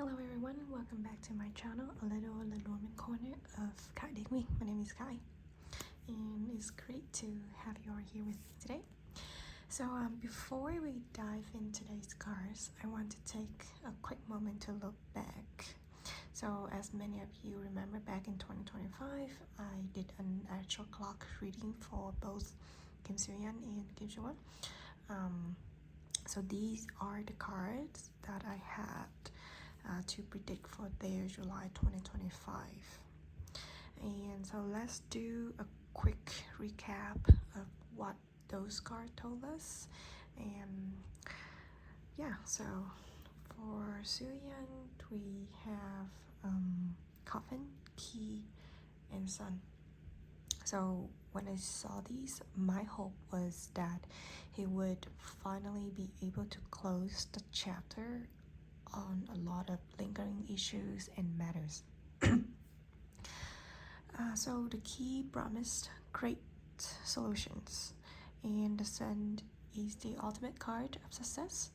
Hello everyone, welcome back to my channel, a little Lenormand corner of Khải Nguyên. My name is Khải and it's great to have you all here with me today. So before we dive into today's cards, I want to take a quick moment to look back. So as many of you remember, back in 2025, I did an actual clock reading for both Kim Soo Hyun and Kim Soo Hyun. So these are the cards that I had to predict for their July 2025. And so let's do a quick recap of what those cards told us. And yeah, so for Soo Hyun, we have coffin, key, and sun. So when I saw these, my hope was that he would finally be able to close the chapter on a lot of lingering issues and matters. So the key promised great solutions, and the sun is the ultimate card of success.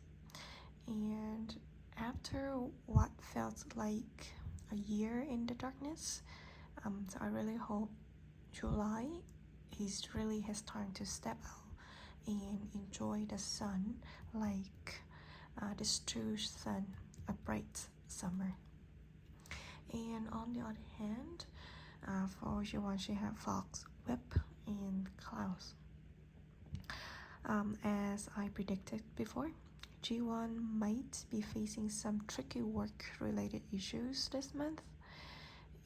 And after what felt like a year in the darkness, so I really hope July is really his time to step out and enjoy the sun like this true sun, a bright summer. And on the other hand, for Jiwon, she had fox, whip, and clouds. As I predicted before, Jiwon might be facing some tricky work-related issues this month,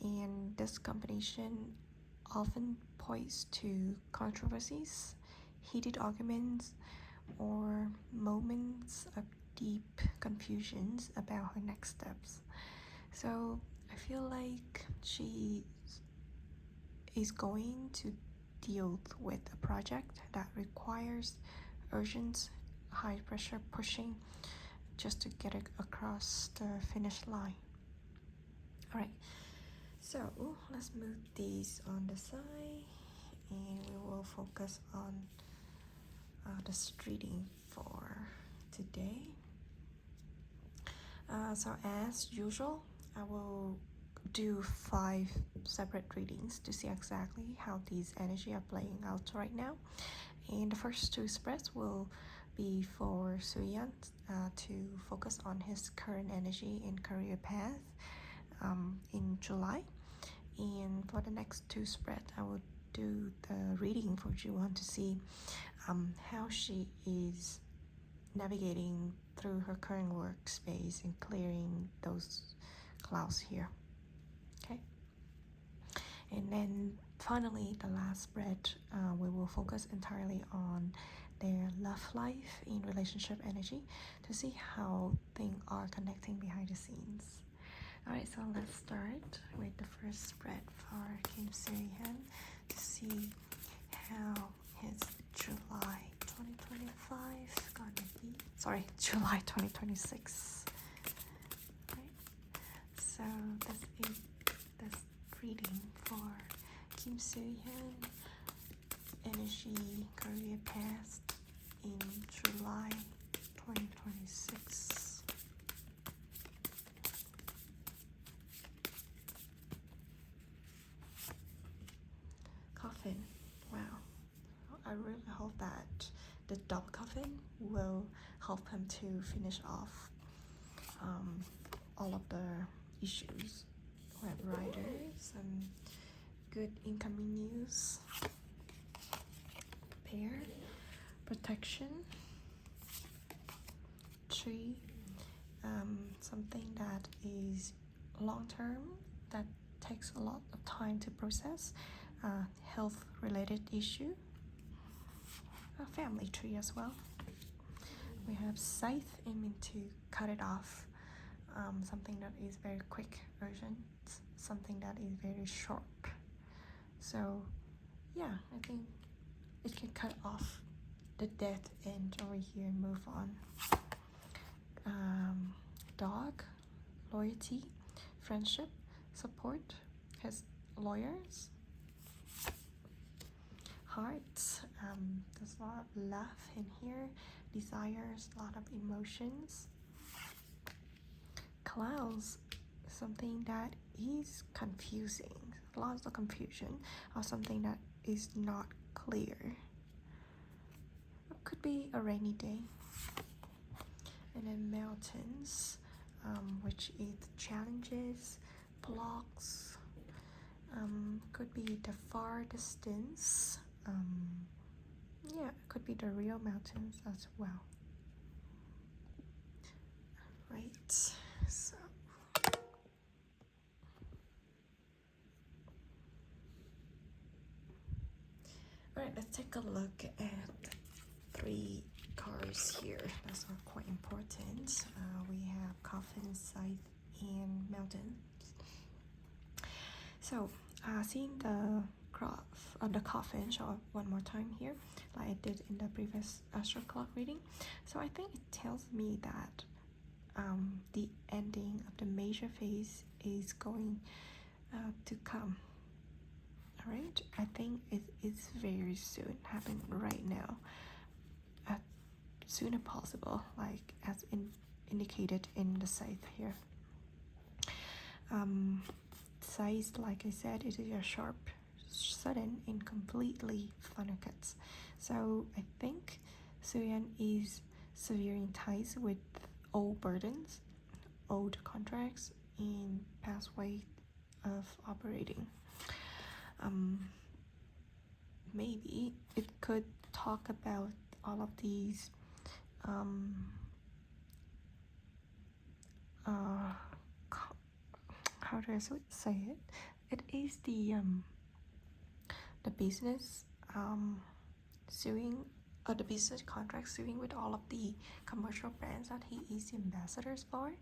and this combination often points to controversies, heated arguments, or moments of deep confusions about her next steps. So I feel like she is going to deal with a project that requires urgent, high pressure pushing just to get it across the finish line. Alright, so let's move these on the side and we will focus on the reading for today. So as usual, I will do 5 separate readings to see exactly how these energy are playing out right now. And the first 2 spreads will be for Soo Hyun to focus on his current energy and career path in July. And for the next 2 spreads, I will do the reading for Jiwon to see how she is navigating through her current workspace and clearing those clouds here. Okay, and then finally the last spread, we will focus entirely on their love life and relationship energy to see how things are connecting behind the scenes. Alright, so let's start with the first spread for Kim Soo Hyun to see how his July 2025 gonna be. Sorry, July 2026. Right. So this is this reading for Kim Soo Hyun energy career path in July 2026. Coffin. Wow. I really hope that the double coffin will help him to finish off all of the issues. Web riders, some good incoming news, pair, protection, tree, something that is long-term, that takes a lot of time to process, health related issue, a family tree as well. We have scythe, aiming to cut it off, something that is very quick, urgent, something that is very sharp. So yeah, I think it can cut off the dead end over here and move on. Dog, loyalty, friendship, support, his lawyers. Hearts, there's a lot of love in here, desires, a lot of emotions. clouds, something that is confusing, lots of confusion, or something that is not clear. It could be a rainy day. And then mountains, which is challenges, blocks, could be the far distance. Yeah, it could be the real mountains as well. Right, so alright, let's take a look at 3 cards here. That's quite important. We have coffin, scythe, and mountain. So, seeing the graph on the coffin show up one more time here, like I did in the previous astro clock reading. So I think it tells me that the ending of the major phase is going to come. All right, I think it is very soon, happening right now, as soon as possible, like as indicated in the scythe here. Scythe, like I said, it is a sharp, sudden, and completely final cuts. So I think Soo Hyun is severing ties with old burdens, old contracts, and past way of operating. Maybe it could talk about all of these how do I say it? It is the business suing, the business contract suing with all of the commercial brands that he is ambassadors for.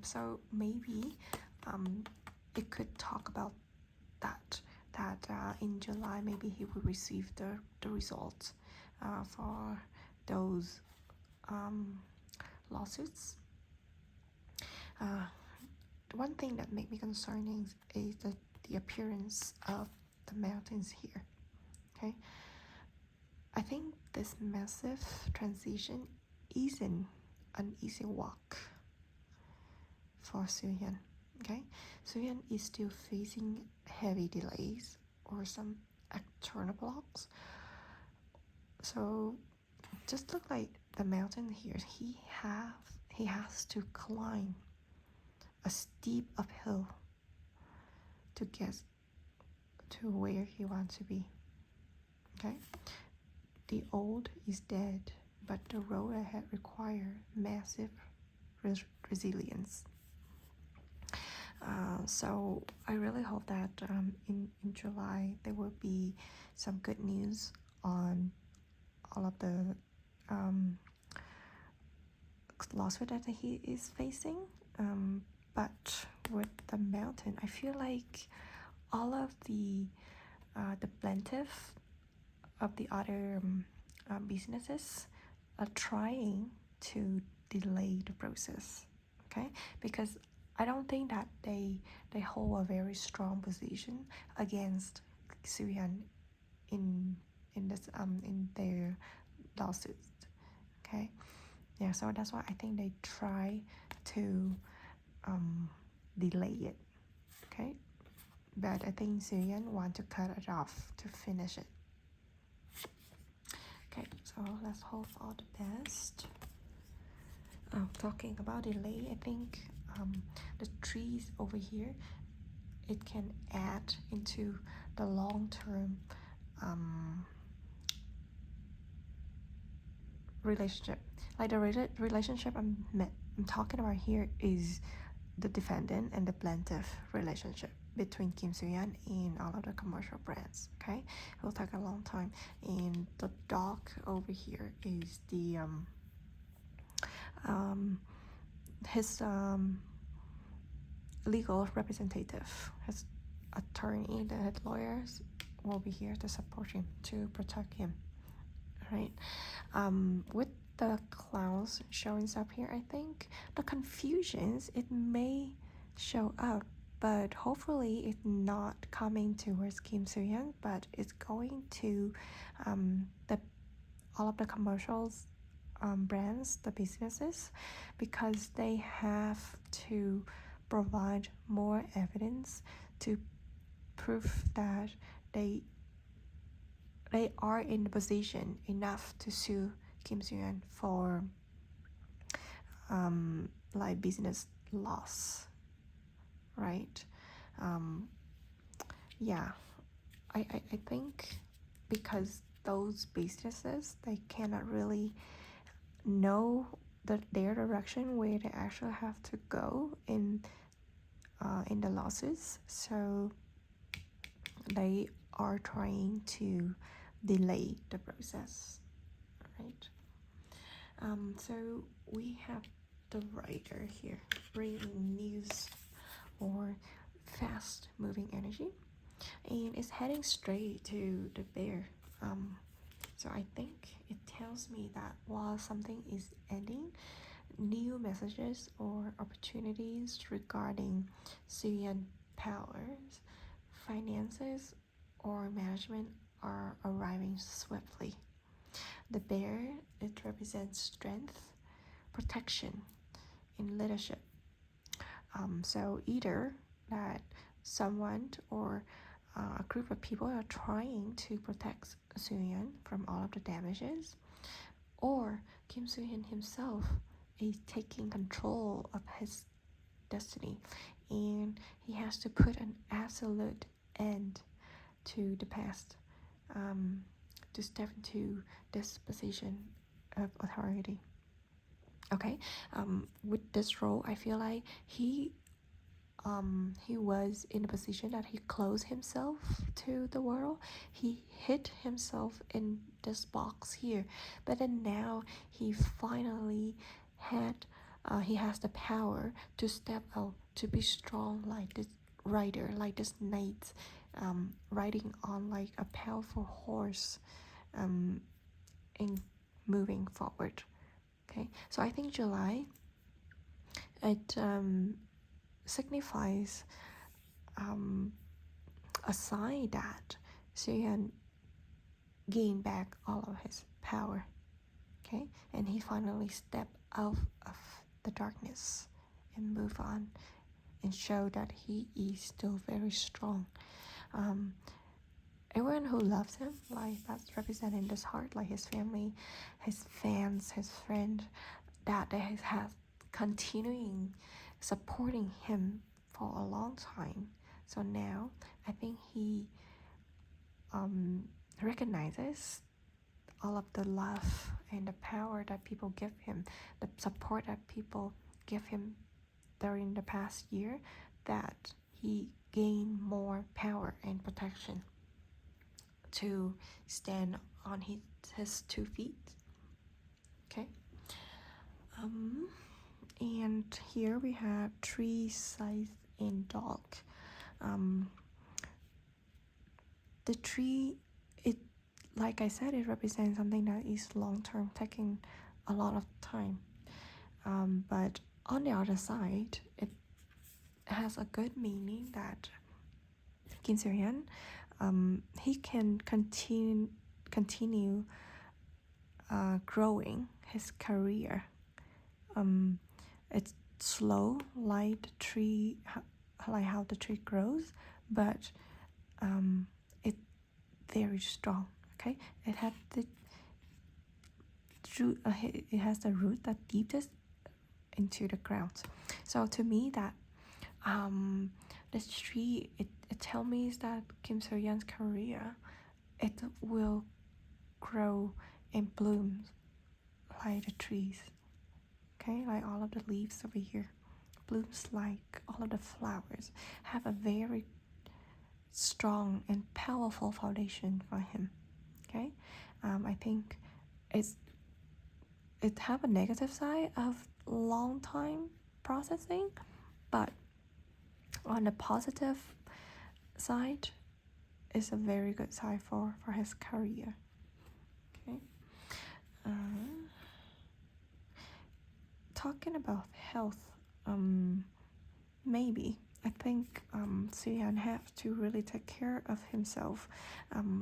So maybe it could talk about that in July maybe he will receive the results for those lawsuits. One thing that made me concerning is the appearance of the mountains here. Okay, I think this massive transition isn't an easy walk for Soo Hyun. Okay, Soo Hyun is still facing heavy delays or some external blocks. So just look like the mountain here. He has to climb a steep uphill to get to where he wants to be. Okay, the old is dead, but the road ahead requires massive resilience. So I really hope that in July there will be some good news on all of the lawsuit that he is facing. But with the mountain, I feel like all of the plaintiff of the other businesses are trying to delay the process. Okay, because I don't think that they hold a very strong position against Soo Hyun in their lawsuits. Okay, yeah, so that's why I think they try to delay it. Okay, but I think Soo Hyun want to cut it off to finish it. Okay, so let's hope for the best. Talking about delay, I think the trees over here, it can add into the long-term relationship. Like the relationship I'm talking about here is the defendant and the plaintiff relationship between Kim Soo Hyun and all of the commercial brands. Okay, it will take a long time. And the dog over here is the his legal representative, his attorney, the head lawyers will be here to support him, to protect him. Right, with the clowns showing up here, I think the confusions, it may show up, but hopefully it's not coming towards Kim Soo Hyun, but it's going to all of the commercials brands, the businesses, because they have to provide more evidence to prove that they are in the position enough to sue Kim Soo Hyun for like business loss, right? Yeah, I think because those businesses, they cannot really know their direction, where they actually have to go in the losses, so they are trying to delay the process, right? So we have the writer here, bringing news or fast moving energy, and it's heading straight to the bear. So I think it tells me that while something is ending, new messages or opportunities regarding Syrian powers, finances, or management are arriving swiftly. The bear, it represents strength, protection, and leadership. So either that someone or a group of people are trying to protect Soo Hyun from all of the damages, or Kim Soo Hyun himself is taking control of his destiny, and he has to put an absolute end to the past, to step into this position of authority. Okay, with this role, I feel like he was in a position that he closed himself to the world. He hid himself in this box here, but then now he finally he has the power to step out, to be strong like this rider, like this knight, riding on like a powerful horse, and moving forward. Okay, so I think July, it signifies a sign that Soo Hyun gained back all of his power. Okay, and he finally stepped out of the darkness and move on and show that he is still very strong. Everyone who loves him, like that's represented in this heart, like his family, his fans, his friends, that they has continuing supporting him for a long time. So now I think he recognizes all of the love and the power that people give him, the support that people give him during the past year, that he gained more power and protection to stand on his 2 feet. Okay. And here we have tree, scythe, and dog. The tree, it, like I said, it represents something that is long term, taking a lot of time. But on the other side, it has a good meaning that Kim Soo Hyun, he can continue growing his career. It's slow, like the tree, like how the tree grows, but it's very strong. Okay, it has the root that deepest into the ground. So to me, that this tree, it tells me that Kim Soo Hyun's career, it will grow and bloom like the trees. Okay, like all of the leaves over here blooms, like all of the flowers have a very strong and powerful foundation for him. Okay, I think it have a negative side of long time processing, but on the positive side, it's a very good side for his career. Okay. Talking about health, maybe I think Soo Hyun have to really take care of himself,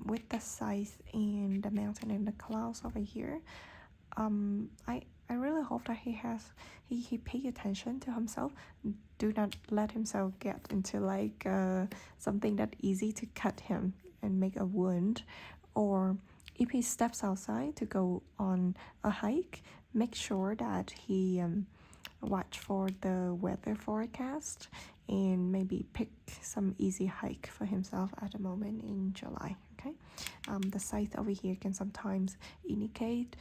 with the size and the mountain and the clouds over here. I really hope that he pay attention to himself. Do not let himself get into like something that easy to cut him and make a wound, or if he steps outside to go on a hike, make sure that he watch for the weather forecast and maybe pick some easy hike for himself at the moment in July. Okay, the site over here can sometimes indicate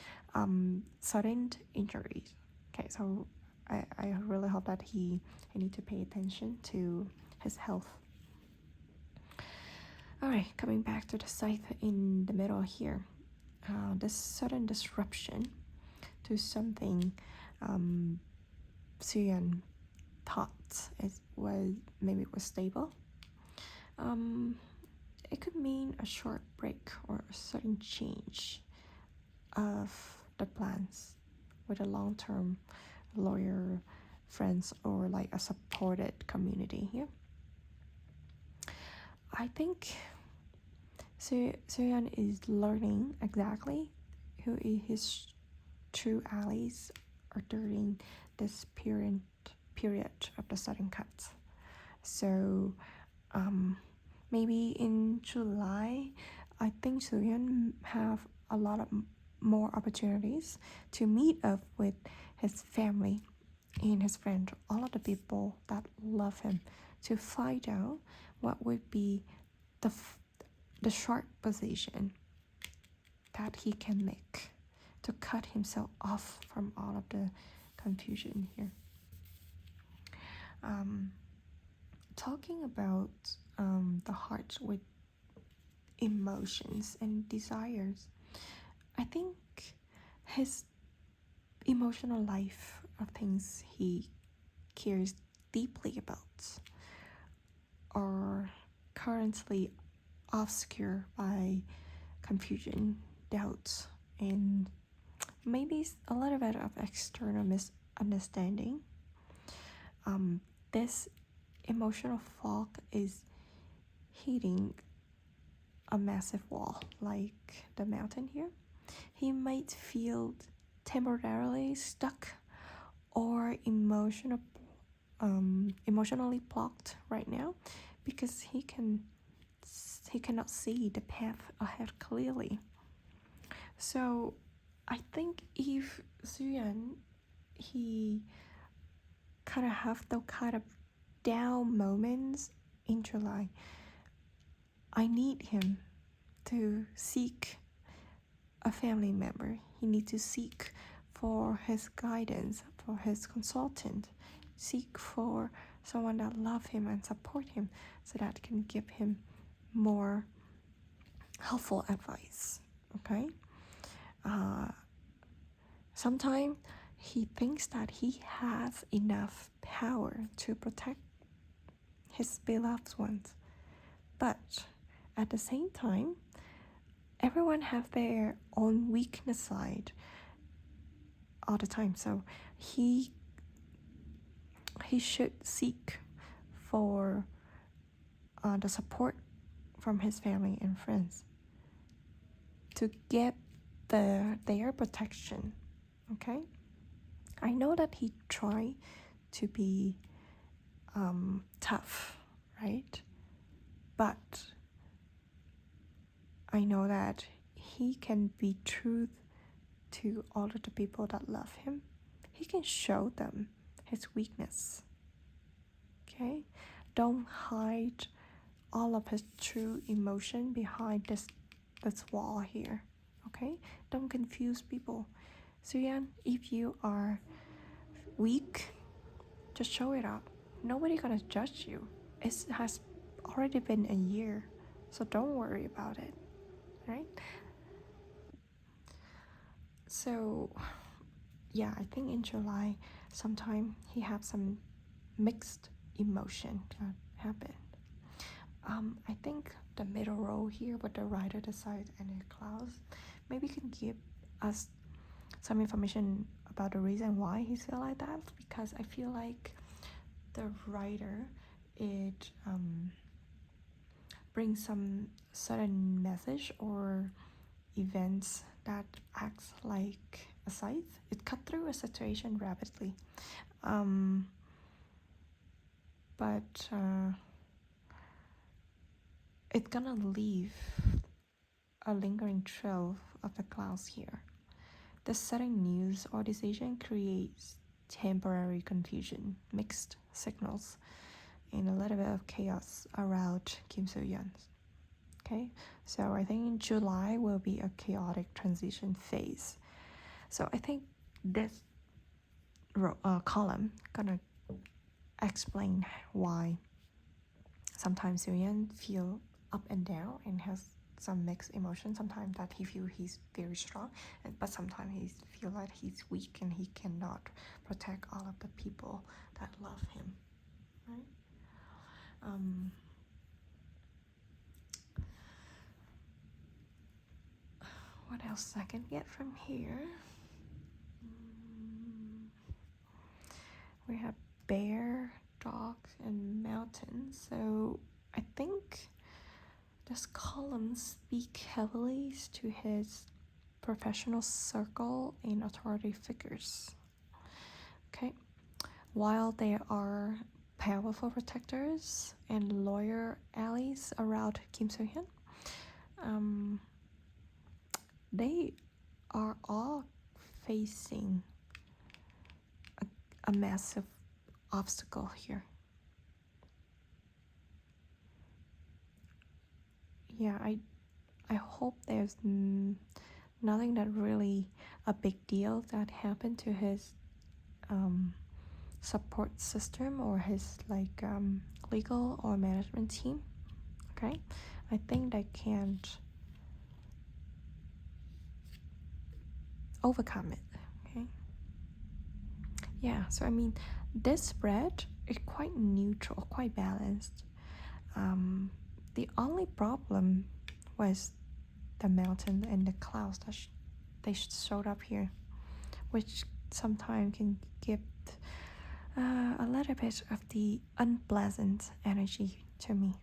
sudden injuries. Okay, so I really hope that he need to pay attention to his health. Alright, coming back to the site in the middle here, this sudden disruption to something Soo Hyun thought it was stable. It could mean a short break or a sudden change of the plans with a long-term lawyer friends or like a supported community here. I think Soo Hyun is learning exactly who his true allies are during this period of the sudden cuts. So maybe in July, I think Soo Hyun have a lot of more opportunities to meet up with his family and his friends, all of the people that love him, to find out what would be the short position that he can make to cut himself off from all of the confusion here. Talking about the heart with emotions and desires, I think his emotional life of things he cares deeply about are currently obscured by confusion, doubts, and maybe a little bit of external misunderstanding. This emotional fog is hitting a massive wall like the mountain here. He might feel temporarily stuck or emotionally blocked right now because he cannot see the path ahead clearly. So I think if Soo Hyun he kind of have those kind of down moments in July, I need him to seek a family member. He needs to seek for his guidance, for his consultant, seek for someone that love him and support him so that can give him more helpful advice. Okay, sometimes he thinks that he has enough power to protect his beloved ones, but at the same time everyone have their own weakness side all the time. So he should seek for the support from his family and friends to get their protection. Okay, I know that he tried to be tough, right? But I know that he can be true to all of the people that love him. He can show them his weakness. Okay, don't hide all of his true emotion behind this wall here. Okay, don't confuse people. Soo Hyun, if you are weak, just show it up. Nobody gonna judge you. It has already been a year, so don't worry about it. Right? So yeah, I think in July sometime he have some mixed emotion that happened. I think the middle row here with the writer, the side, and the clouds maybe can give us some information about the reason why he feel like that, because I feel like the writer brings some sudden message or events that acts like a scythe. It cut through a situation rapidly. But it's gonna leave a lingering trail of the clouds here. The sudden news or decision creates temporary confusion, mixed signals, and a little bit of chaos around Kim Soo Hyun. Okay, so I think in July will be a chaotic transition phase. So I think this column gonna explain why sometimes Soo Hyun feel up and down and has some mixed emotions. Sometimes that he feel he's very strong, but sometimes he feel like he's weak and he cannot protect all of the people that love him, right? What else I can get from here? We have bear, dog, and mountain. So I think this column speak heavily to his professional circle and authority figures. Okay, while there are powerful protectors and loyal allies around Kim Soo Hyun, they are all facing a massive obstacle here. Yeah, I hope there's nothing that really a big deal that happened to his support system or his legal or management team. Okay, I think they can't overcome it. Okay, yeah, so I mean this spread is quite neutral, quite balanced. The only problem was the mountain and the clouds that they showed up here, which sometimes can give a little bit of the unpleasant energy to me.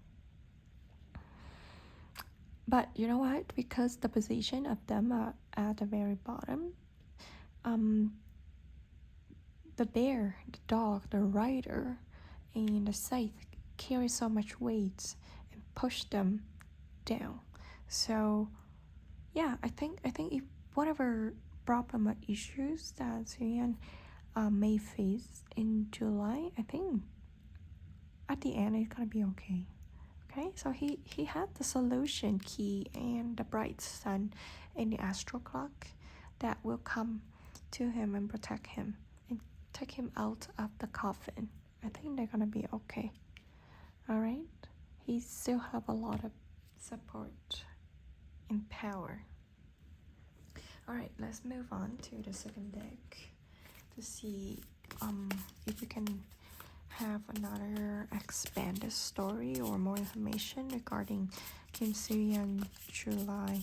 But you know what? Because the position of them are at the very bottom, the bear, the dog, the rider, and the scythe carry so much weight and push them down. So yeah, I think if whatever problem or issues that Soo Hyun may face in July, I think at the end it's gonna be okay. Okay, so he had the solution key and the bright sun and the astral clock that will come to him and protect him and take him out of the coffin. I think they're gonna be okay. All right, he still have a lot of support and power. All right, let's move on to the second deck to see if we can have another expanded story or more information regarding Kim Soo Hyun July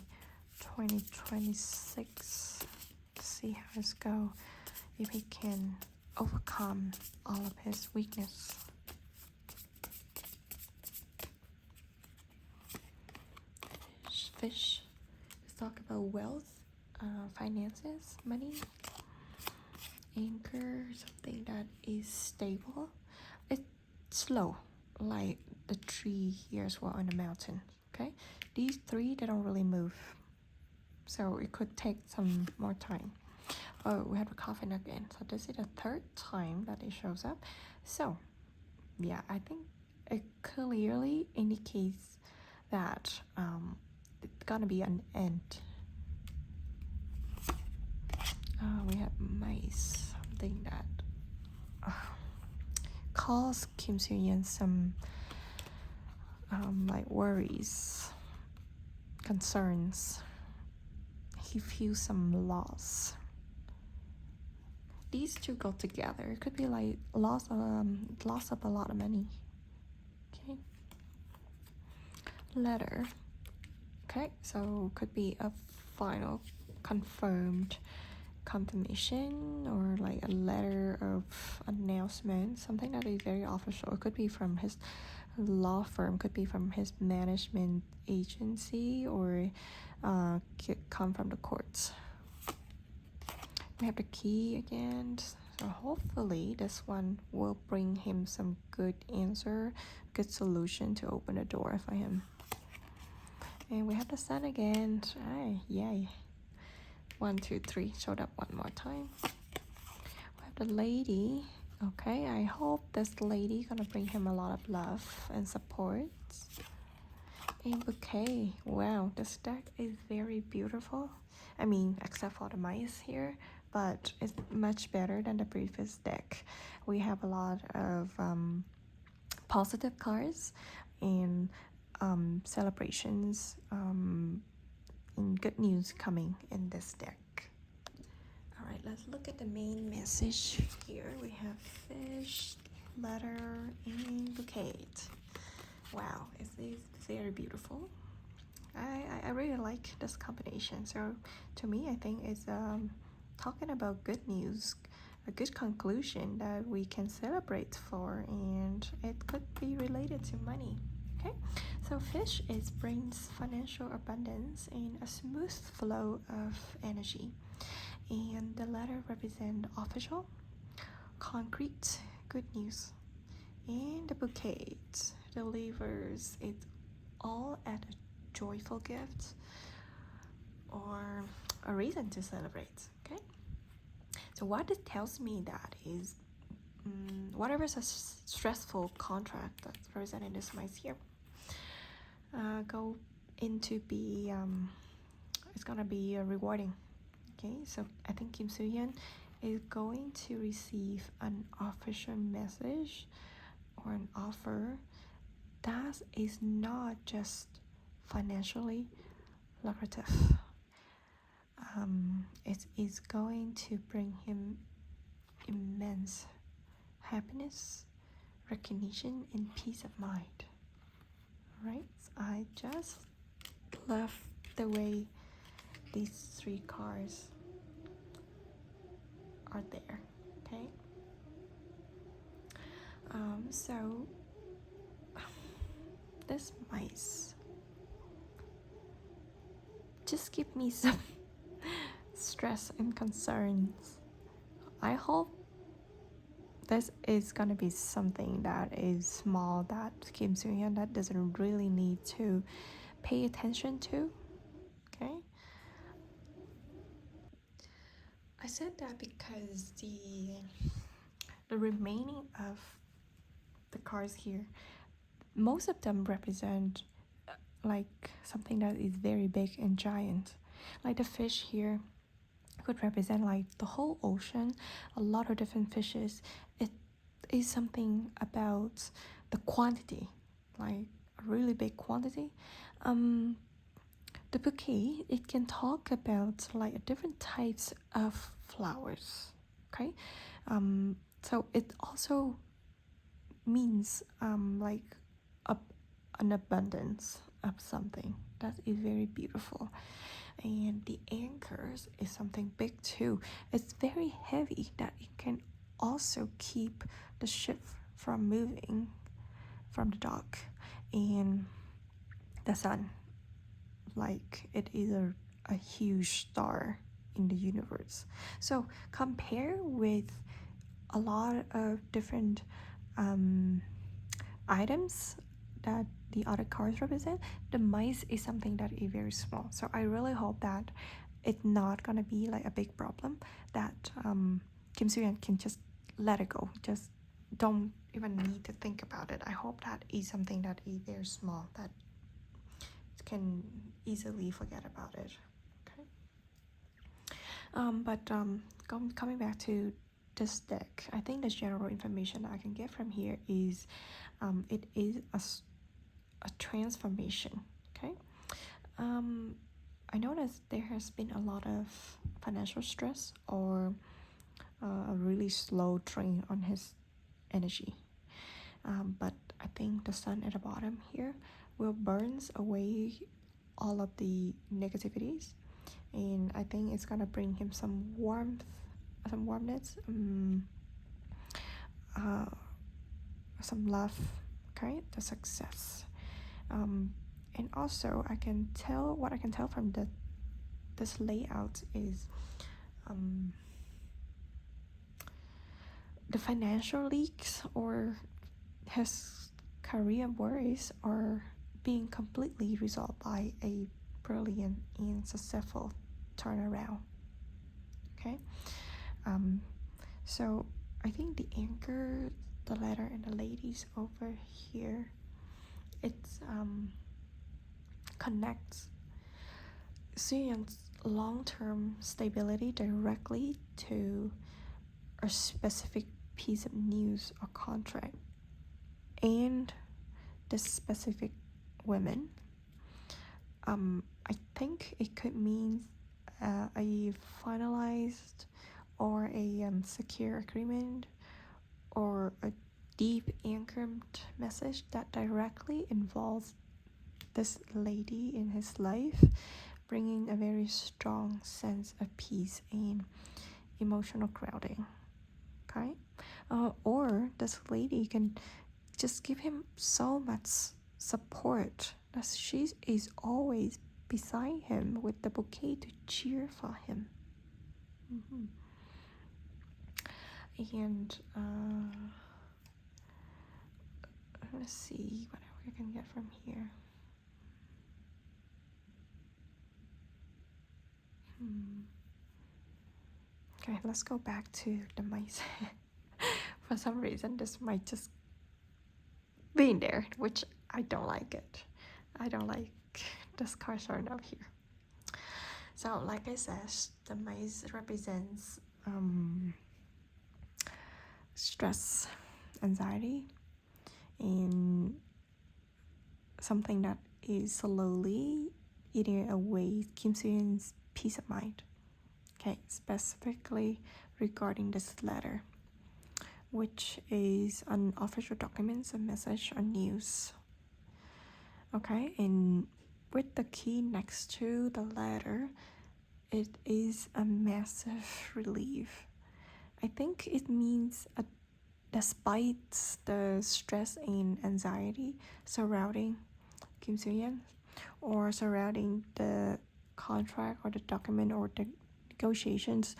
2026. See how it's go, if he can overcome all of his weakness. Fish. Let's talk about wealth, finances, money. Anchor, something that is stable. It's slow, like the tree here as well on the mountain. Okay, these three, they don't really move, so it could take some more time. Oh, we have a coffin again, so this is the third time that it shows up. So yeah, I think it clearly indicates that it's gonna be an end. We have mice, something that caused Kim Soo Hyun some worries, concerns. He feels some loss. These two go together. It could be like loss of a lot of money. Okay. Letter. Okay, so could be a final confirmed confirmation or like a letter of announcement, something that is very official. It could be from his law firm, could be from his management agency, or could come from the courts. We have the key again. So hopefully this one will bring him some good answer, good solution to open the door for him. And we have the sun again. Yay. 1, 2, 3. Showed up one more time. We have the lady. Okay, I hope this lady gonna bring him a lot of love and support. And bouquet. Wow, this deck is very beautiful. I mean, except for the mice here, but it's much better than the previous deck. We have a lot of positive cards and celebrations and good news coming in this deck. All right, let's look at the main message here. We have fish, letter, and bouquet. Wow, it is very beautiful. I really like this combination. So to me, I think it's talking about good news, a good conclusion that we can celebrate for, and it could be related to money. Okay, so fish is brings financial abundance and a smooth flow of energy, and the letter represent official, concrete, good news, and the bouquet delivers it all at a joyful gift or a reason to celebrate. Okay, so what it tells me that is whatever is a stressful contract that's represented in this mice here go into be it's gonna be rewarding. Okay, so I think Kim Soo Hyun is going to receive an official message or an offer that is not just financially lucrative. It is going to bring him immense happiness, recognition, and peace of mind. Right? I just love the way these 3 cards are there. Okay. So this mice just give me some stress and concerns. I hope this is gonna be something that is small that Kim Soo Hyun that doesn't really need to pay attention to. Okay. I said that because the remaining of the cards here, most of them represent like something that is very big and giant. Like the fish here could represent like the whole ocean, a lot of different fishes. It is something about the quantity, like a really big quantity. The bouquet, it can talk about like different types of flowers. Okay, so it also means like an abundance of something that is very beautiful. And the anchors is something big too. It's very heavy that it can also keep the ship from moving from the dock. And the sun, like it is a huge star in the universe. So compare with a lot of different items that the other cards represent, the mice is something that is very small. So I really hope that it's not gonna be like a big problem, that Kim Soo Hyun can just let it go, just don't even need to think about it. I hope that is something that is very small, that can easily forget about it. Okay. Coming back to this deck, I think the general information I can get from here is it is a transformation. Okay. I noticed there has been a lot of financial stress or a really slow drain on his energy, but I think the sun at the bottom here will burns away all of the negativities, and I think it's gonna bring him some warmth, some love, okay, the success. And also what I can tell from this layout is the financial leaks or his career worries are being completely resolved by a brilliant and successful turnaround. Okay, so I think the anchor, the letter, and the ladies over here, it's connects Soo Hyun's long-term stability directly to a specific piece of news or contract and this specific women. I think it could mean a finalized or a secure agreement or a deep anchored message that directly involves this lady in his life, bringing a very strong sense of peace and emotional grounding. Okay, or this lady can just give him so much support that she is always beside him with the bouquet to cheer for him. Mm-hmm. And let's see what we can get from here. Okay, let's go back to the mice. For some reason, this might just be in there, which I don't like it. I don't like this card showing up here. So, like I said, the mice represents stress, anxiety, and something that is slowly eating away Kim Soo Hyun's peace of mind. Okay, specifically regarding this letter, which is an official documents, a message, or news. Okay, and with the key next to the letter, it is a massive relief. I think it means despite the stress and anxiety surrounding Kim Soo Hyun or surrounding the contract or the document or the negotiations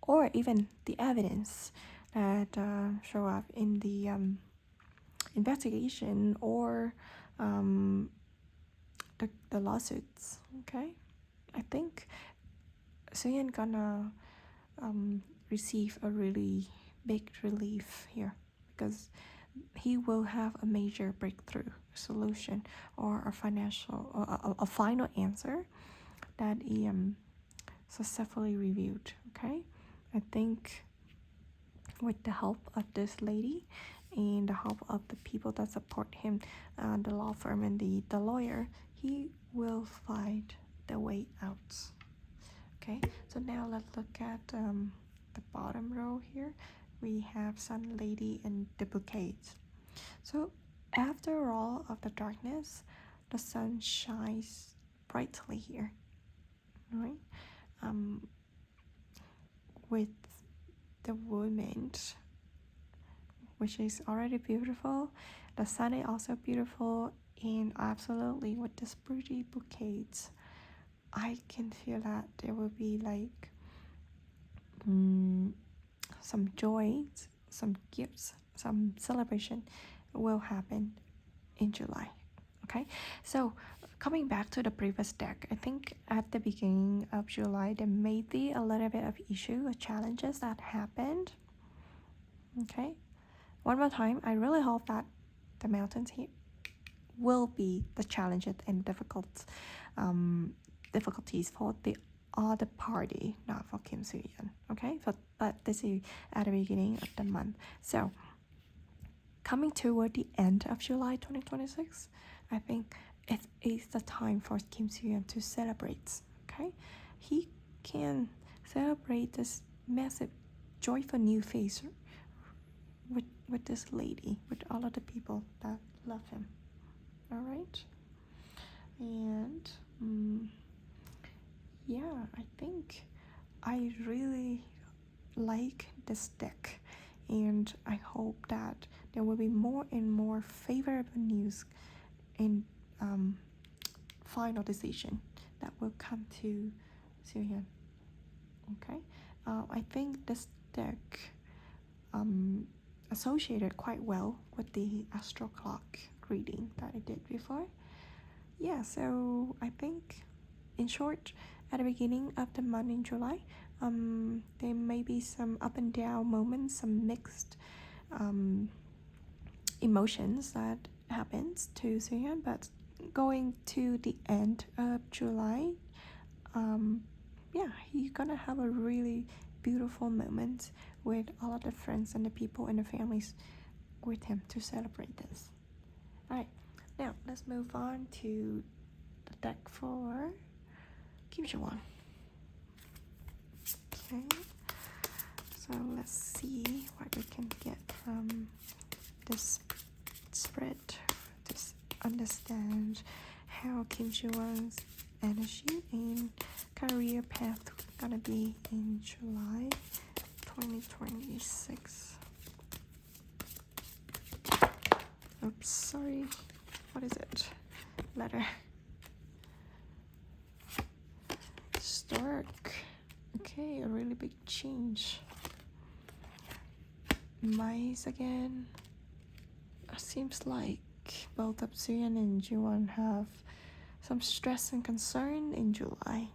or even the evidence that show up in the investigation or the lawsuits. Okay, I think Soo Hyun gonna receive a really big relief here because he will have a major breakthrough solution or a financial or a final answer that he successfully reviewed. Okay, I think with the help of this lady and the help of the people that support him, the law firm and the lawyer, he will find the way out. Okay, so now let's look at the bottom row here. We have Sun Lady and the bouquets. So after all of the darkness, the sun shines brightly here, right? With the woman, which is already beautiful, the sun is also beautiful, and absolutely with this pretty bouquets, I can feel that there will be like some joy, some gifts, some celebration will happen in July. Okay, so coming back to the previous deck, I think at the beginning of July there may be a little bit of issue or challenges that happened. Okay, one more time, I really hope that the mountains here will be the challenges and difficulties for the other party, not for Kim Soo Hyun. Okay, but this is at the beginning of the month. So coming toward the end of July 2026, I think it is the time for Kim Soo Hyun to celebrate. Okay, he can celebrate this massive, joyful new phase with this lady, with all of the people that love him. All right, and yeah, I think I really like this deck, and I hope that there will be more and more favorable news and final decision that will come to Soo Hyun. Okay, I think this deck associated quite well with the astro clock reading that I did before. Yeah, so I think in short, at the beginning of the month in July, there may be some up and down moments, some mixed emotions that happens to Soo Hyun, but going to the end of July, yeah, he's gonna have a really beautiful moment with all of the friends and the people and the families with him to celebrate this. Alright, now let's move on to the deck for Kim Soo Hyun. Okay, so let's see what we can get from this spread to understand how Kim Soo Hyun's energy and career path gonna be in July 2026. Oops, sorry. What is it? Letter. Stark. Okay, a really big change. Mice again. Seems like both of Soo Hyun and Ji Won have some stress and concern in July.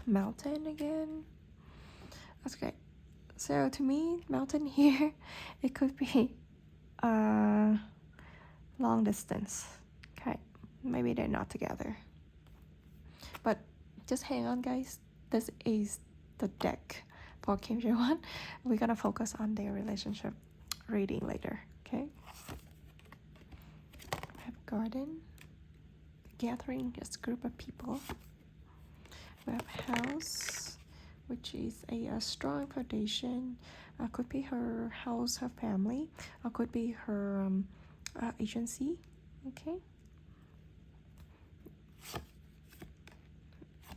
Mountain again. That's great. So to me, mountain here, it could be long distance. Okay, maybe they're not together. But just hang on, guys. This is the deck for Kim Soo Hyun. We're gonna focus on their relationship reading later. Okay. We have garden, gathering, just a group of people. We have house, which is a strong foundation. Could be her house, her family, or could be her agency. Okay.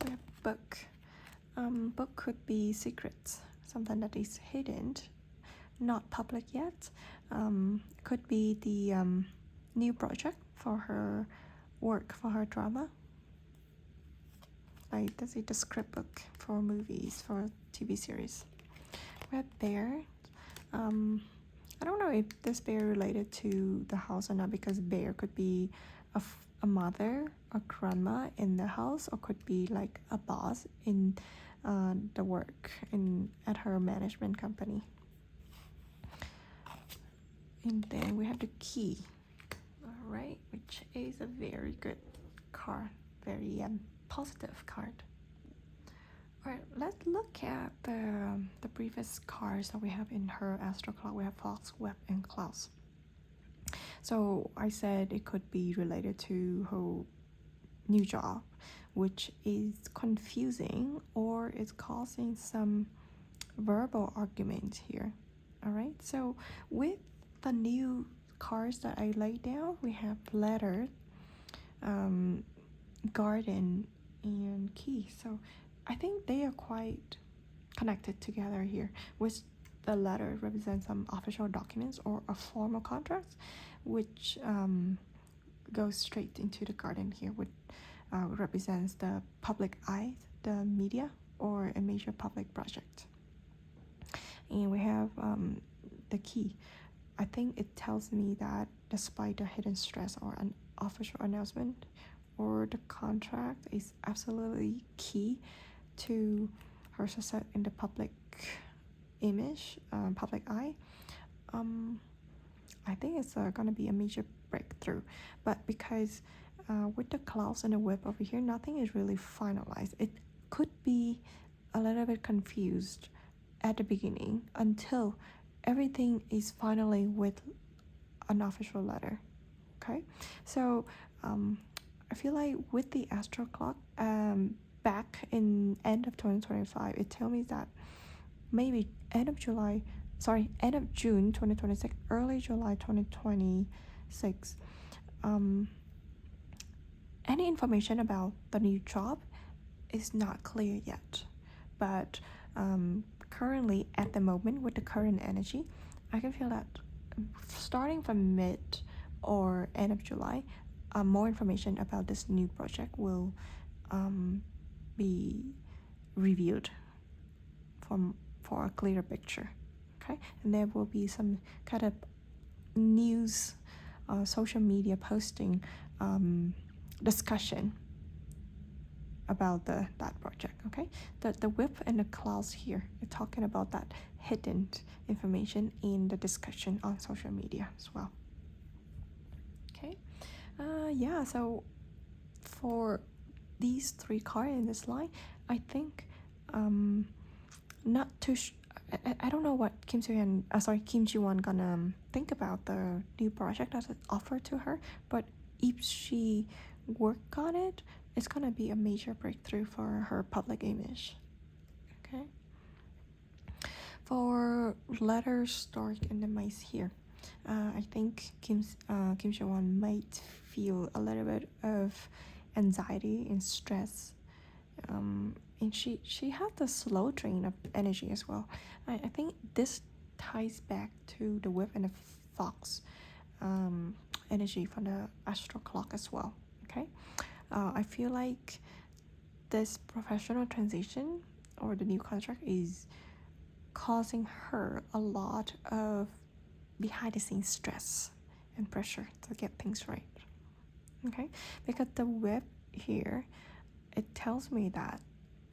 We have book. Book could be secrets, something that is hidden, not public yet. Could be the new project for her work, for her drama. Like this is the script book for movies, for TV series. We have bear. I don't know if this bear related to the house or not, because bear could be a mother, a grandma in the house, or could be like a boss in the work at her management company. And then we have the key, all right, which is a very good card, very positive card. All right, let's look at the previous cards that we have in her astro clock. We have Fox, Web, and Clouds. So I said it could be related to her new job, which is confusing or is causing some verbal argument here. All right, so with the new cards that I laid down, we have letter, garden, and key. So I think they are quite connected together here, with the letter represents some official documents or a formal contract, which goes straight into the garden here, which represents the public eye, the media, or a major public project. And we have the key. I think it tells me that despite the hidden stress or an official announcement or the contract is absolutely key to her success in the public image, public eye, I think it's gonna be a major breakthrough. But because with the clouds and the web over here, nothing is really finalized. It could be a little bit confused at the beginning until everything is finally with an official letter. Okay, so I feel like with the astro clock, back in end of 2025, it tells me that maybe end of June 2026, early July 2026, any information about the new job is not clear yet. But currently, at the moment, with the current energy, I can feel that starting from mid or end of July, more information about this new project will be reviewed for a clearer picture. okay? And there will be some kind of news, social media posting, discussion about that project, okay? The whip and the clouds here are talking about that hidden information in the discussion on social media as well. Okay, yeah. So for these three cards in this line, I think not too. I don't know what Kim Soo Hyun, Kim Ji Won gonna think about the new project that's offered to her, but if she work on it, it's gonna be a major breakthrough for her public image. Okay. For letters, stork, and the mice here, I think Kim Soo Hyun might feel a little bit of anxiety and stress, and she had the slow drain of energy as well. I think this ties back to the whip and the fox energy from the astral clock as well. Okay, I feel like this professional transition or the new contract is causing her a lot of behind the scenes stress and pressure to get things right. Okay, because the whip here, it tells me that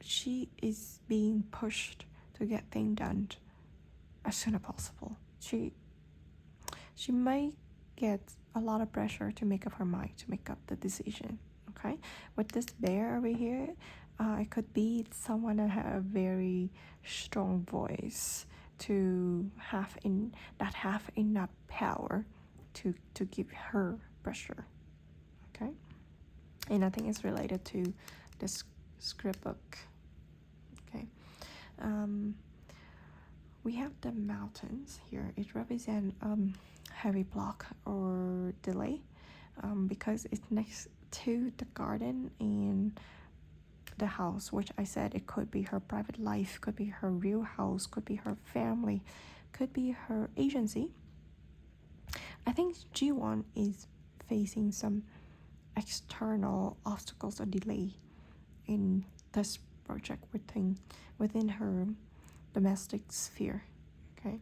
she is being pushed to get things done as soon as possible. She might get a lot of pressure to make up her mind, to make up the decision. Okay, with this bear over here, it could be someone that have a very strong voice to have enough power to give her pressure. Okay, and I think it's related to this script book. Okay, we have the mountains here. It represents heavy block or delay, because it's next to the garden and the house, which I said it could be her private life, could be her real house, could be her family, could be her agency. I think Ji-won is facing some external obstacles or delay in this project within her domestic sphere. Okay,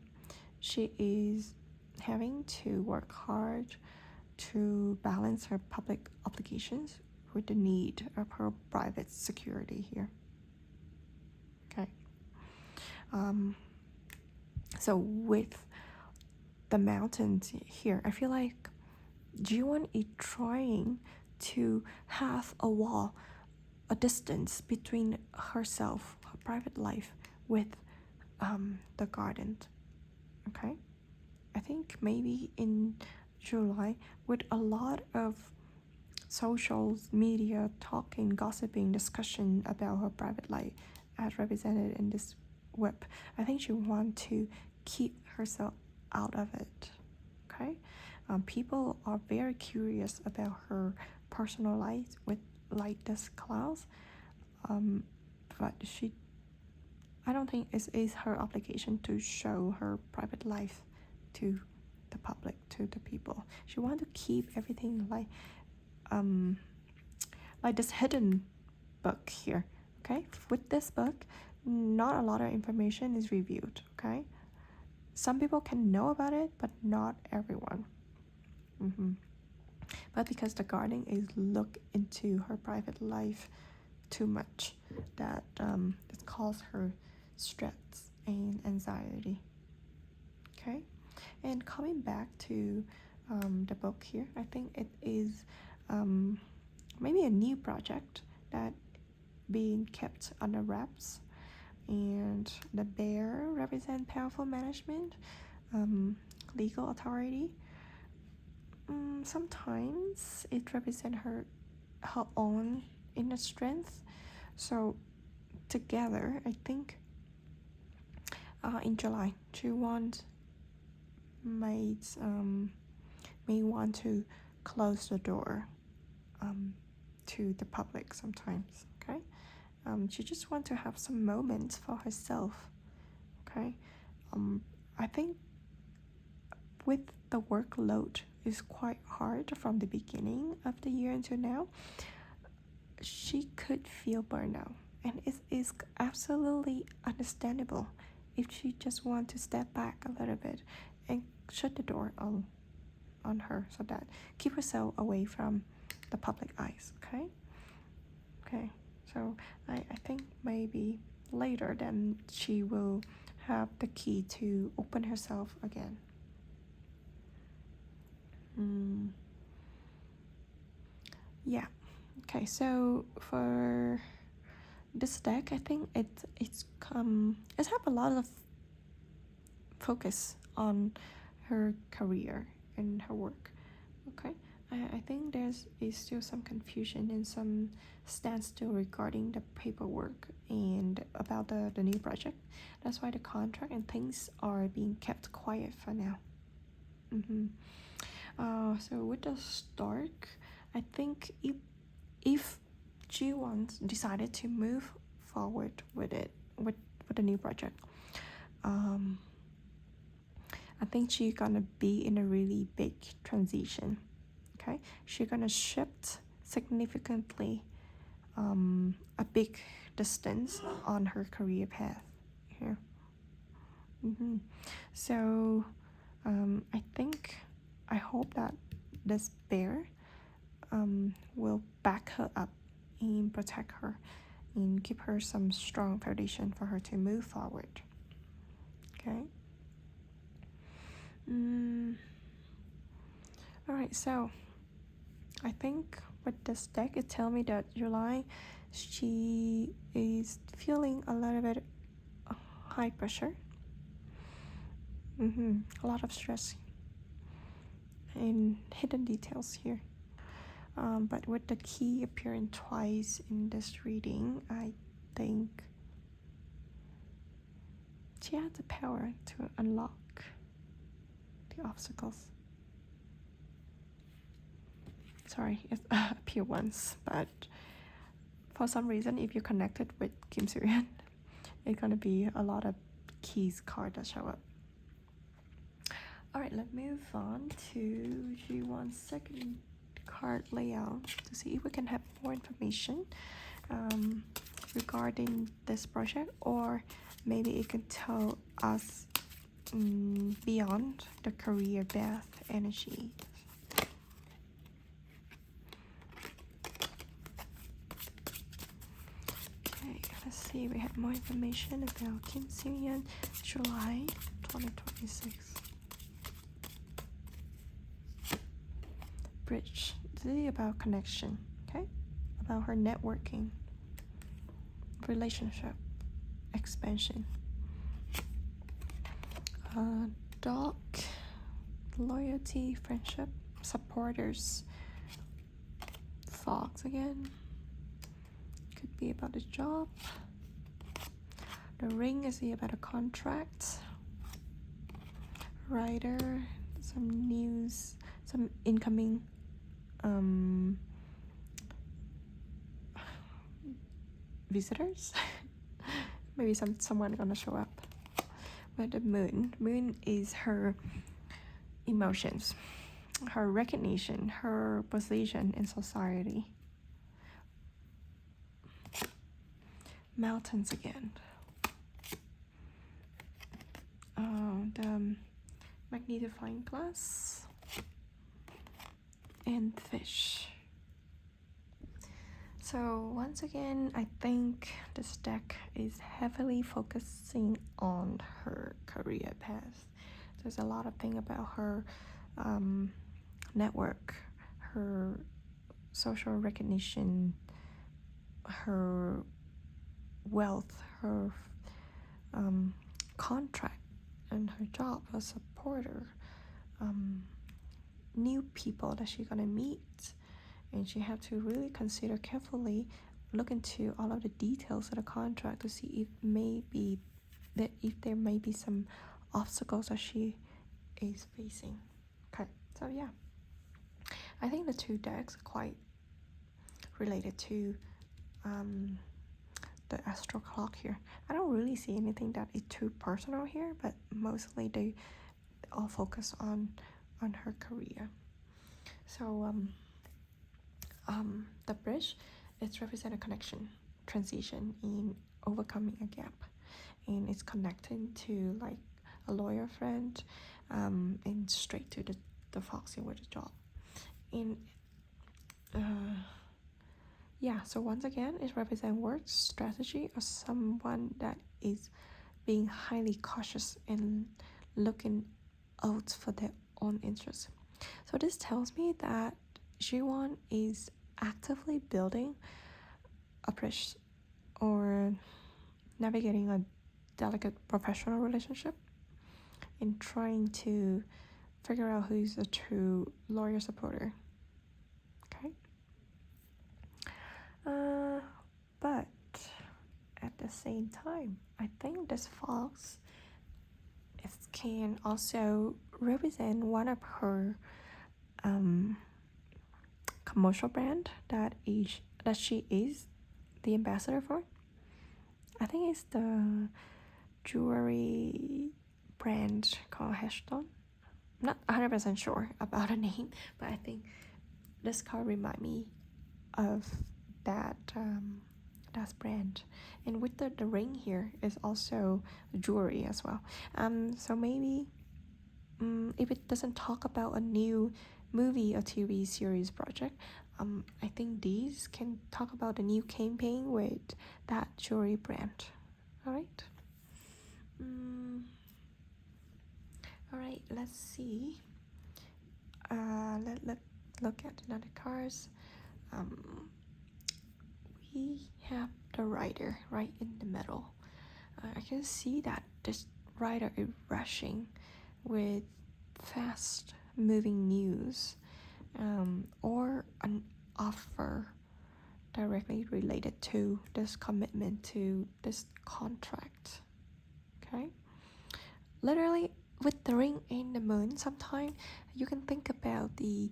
she is having to work hard to balance her public obligations with the need of her private security here. Okay, so with the mountains here, I feel like Ji-won is trying to have a wall, a distance between herself, her private life, with the garden. Okay, I think maybe in July, with a lot of social media talking, gossiping, discussion about her private life as represented in this whip, I think she wants to keep herself out of it. Okay, people are very curious about her personal life with like this clouds, but I don't think it is her obligation to show her private life to the public, to the people. She wants to keep everything like this hidden book here. Okay, with this book, not a lot of information is revealed. Okay, some people can know about it, but not everyone. But because the garden is look into her private life too much, that it causes her stress and anxiety. Okay, and coming back to the book here, I think it is maybe a new project that being kept under wraps, and the bear represent powerful management, legal authority. Sometimes it represents her own inner strength. So together, I think in July, Ji-won may want to close the door to the public sometimes. Okay, she just wants to have some moments for herself. Okay, I think with the workload is quite hard from the beginning of the year until now, she could feel burnout, and it is absolutely understandable if she just want to step back a little bit and shut the door on her, so that keep herself away from the public eyes. Okay, so I think maybe later then she will have the key to open herself again. Yeah. Okay, so for this deck, I think it's have a lot of focus on her career and her work. Okay, I think is still some confusion and some standstill regarding the paperwork and about the new project. That's why the contract and things are being kept quiet for now. So with the Stark, I think if Ji-won decided to move forward with the new project, I think she's gonna be in a really big transition. Okay, she's gonna shift significantly a big distance on her career path here. So I hope that this bear will back her up and protect her and give her some strong foundation for her to move forward. Okay. Alright, so I think with this deck, it tells me that July, she is feeling a little bit high pressure. A lot of stress and hidden details here. But with the key appearing twice in this reading, I think she has the power to unlock the obstacles. Sorry, it appeared once, but for some reason, if you're connected with Kim Soo Hyun, it's gonna be a lot of keys card that show up. Alright, let's move on to Ji-won's second card layout to see if we can have more information regarding this project, or maybe it can tell us beyond the career path energy. Okay, let's see, we have more information about Kim Soo Hyun, July 2026. Bridge. This is about connection, okay? About her networking, relationship, expansion. Dog, loyalty, friendship, supporters. Fox again. Could be about a job. The ring is about a contract. Writer, some news, some incoming visitors. Maybe someone gonna show up. But the moon is her emotions, her recognition, her position in society. Mountains again. The magnifying glass and fish. So once again, I think this deck is heavily focusing on her career path. There's a lot of things about her network, her social recognition, her wealth, her contract, and her job, her supporter, new people that she's gonna meet. And she have to really consider carefully, look into all of the details of the contract to see if there may be some obstacles that she is facing. Okay, so yeah, I think the two decks are quite related to the astral clock here. I don't really see anything that is too personal here, but mostly they all focus on her career. So the bridge, it's represent a connection, transition, in overcoming a gap. and it's connecting to like a lawyer friend, and straight to the fox here with the job. And yeah, so once again, it represents work strategy or someone that is being highly cautious and looking out for their own interests. So this tells me that Jiwon is actively building a bridge or navigating a delicate professional relationship and trying to figure out who's a true lawyer supporter. Okay. But at the same time, I think this fox can also represent one of her commercial brand that she is the ambassador for. I think it's the jewelry brand called Hashton. I'm not 100% sure about the name, but I think this card remind me of that brand. And with the ring here is also jewelry as well. So maybe if it doesn't talk about a new movie or TV series project, I think these can talk about a new campaign with that jewelry brand. All right. All right. Let's see. Let look at another cards. We have the rider right in the middle. I can see that this rider is rushing with fast moving news, or an offer directly related to this commitment to this contract. Okay, literally with the ring and the moon, sometimes you can think about the